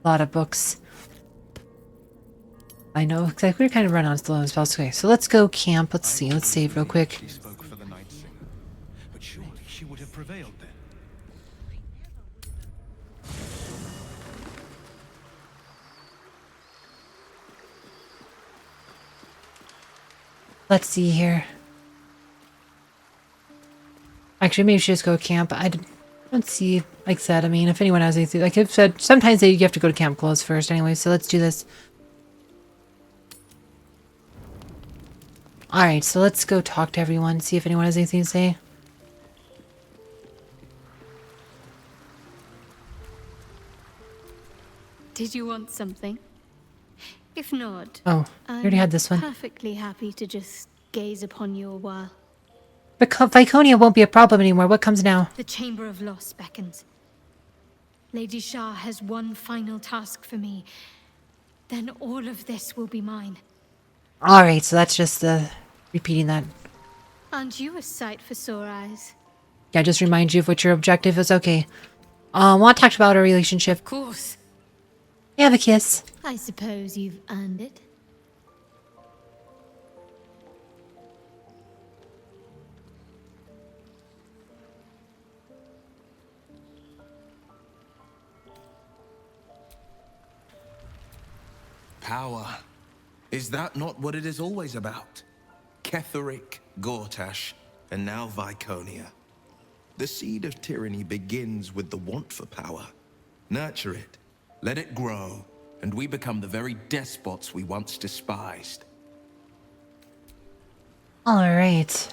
A lot of books. I know, because we're kind of run on slow as well. Okay, so let's go camp. Let's see. Let's save real quick. She spoke for the night singer, but surely she would have prevailed then. Let's see here. Actually, maybe we should just go camp. Don't see, like I said, I mean, if anyone has anything, like I've said, sometimes you have to go to camp close first anyway, so let's do this. Alright, so let's go talk to everyone, see if anyone has anything to say. Did you want something? If not, Oh, I already had this one. Perfectly happy to just gaze upon you a while. But Viconia won't be a problem anymore. What comes now? The Chamber of Loss beckons. Lady Shar has one final task for me. Then all of this will be mine. Alright, so that's just repeating that. Aren't you a sight for sore eyes? Yeah, just remind you of what your objective is. Okay. Want to talk about our relationship. Of course. Have a kiss. I suppose you've earned it. Power. Is that not what it is always about? Ketheric, Gortash, and now Viconia. The seed of tyranny begins with the want for power. Nurture it, let it grow, and we become the very despots we once despised. Alright.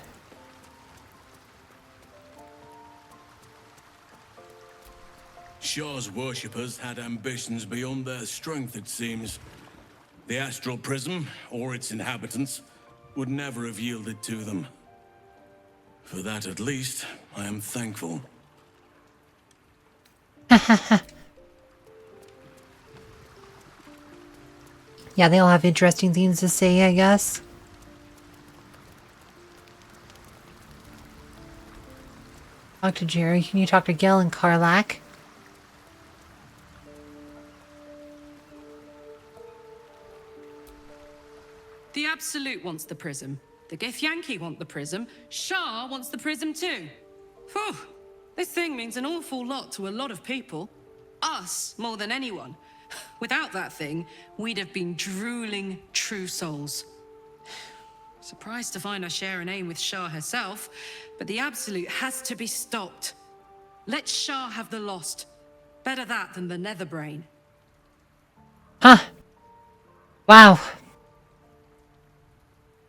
Shar's worshippers had ambitions beyond their strength, it seems. The Astral Prism, or its inhabitants, would never have yielded to them. For that, at least, I am thankful. Yeah, they all have interesting things to say, I guess. Talk to Jerry. Can you talk to Gil and Karlak? The Absolute wants the prism. The Githyanki want the prism. Shar wants the prism too. Whew. This thing means an awful lot to a lot of people. Us more than anyone. Without that thing, we'd have been drooling true souls. Surprised to find I share a name with Shar herself, but the Absolute has to be stopped. Let Shar have the Lost. Better that than the Netherbrain. Huh. Wow.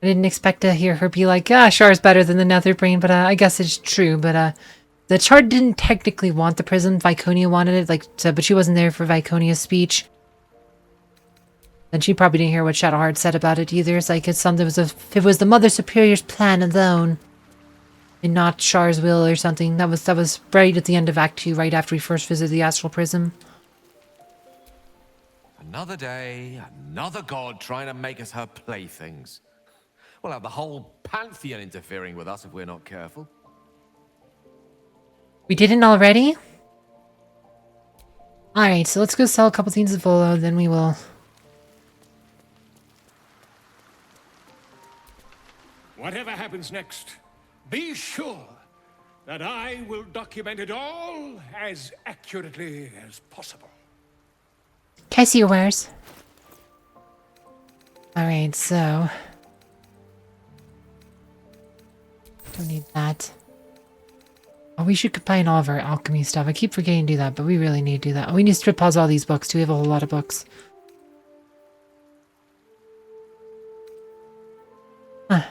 I didn't expect to hear her be like, Shar's better than the Netherbrain, but I guess it's true. But the Char didn't technically want the prism. Viconia wanted it, but she wasn't there for Viconia's speech. And she probably didn't hear what Shadowheart said about it either. It's like if it was the Mother Superior's plan alone, and not Shar's will or something. That was right at the end of Act 2, right after we first visited the Astral Prism. Another day, another god trying to make us her playthings. We'll have the whole pantheon interfering with us if we're not careful. We didn't already? Alright, so let's go sell a couple things at Volo, then we will... Whatever happens next, be sure that I will document it all as accurately as possible. Can I see your wares? Alright, so... Don't need that. Oh, we should combine all of our alchemy stuff. I keep forgetting to do that, but we really need to do that. Oh, we need to strip pause all these books too. We have a whole lot of books. Huh.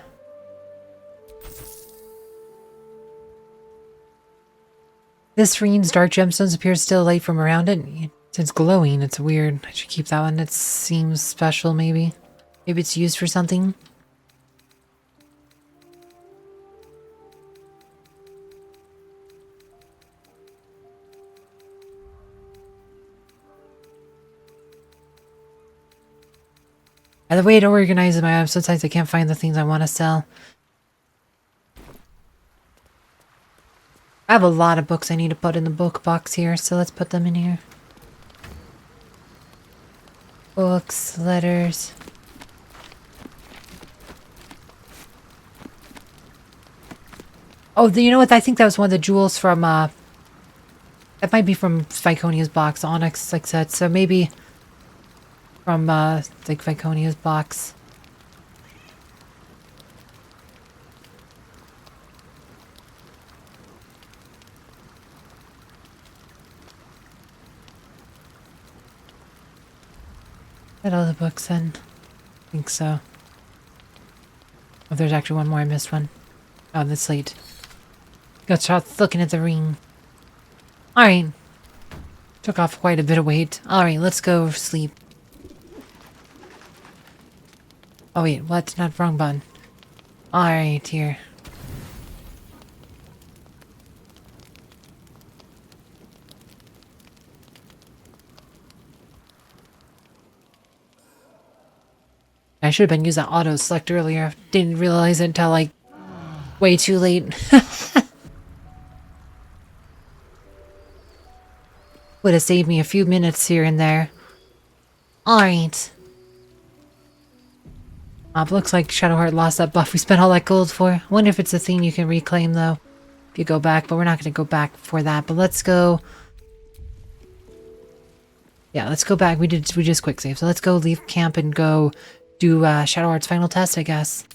This Reen's dark gemstones appears still light from around it. It's glowing. It's weird. I should keep that one. It seems special, maybe. Maybe it's used for something. By the way to organize them, sometimes I can't find the things I want to sell. I have a lot of books I need to put in the book box here, so let's put them in here. Books, letters. Oh, you know what? I think that was one of the jewels from, that might be from Viconia's box, Onyx, like I said, so maybe... from, like, Viconia's box. that all the books then? I think so. Oh, there's actually one more. I missed one. Oh, the slate. Got shots looking at the ring. Alright. Took off quite a bit of weight. Alright, let's go sleep. Oh wait, what? Not wrong button. Alright, here. I should have been using that auto select earlier. Didn't realize it until like way too late. Would have saved me a few minutes here and there. Alright. Looks like Shadowheart lost that buff we spent all that gold for. I wonder if it's a thing you can reclaim though. If you go back, but we're not going to go back for that. But let's go. Yeah, let's go back. We just quick save. So let's go leave camp and go do Shadowheart's final test, I guess.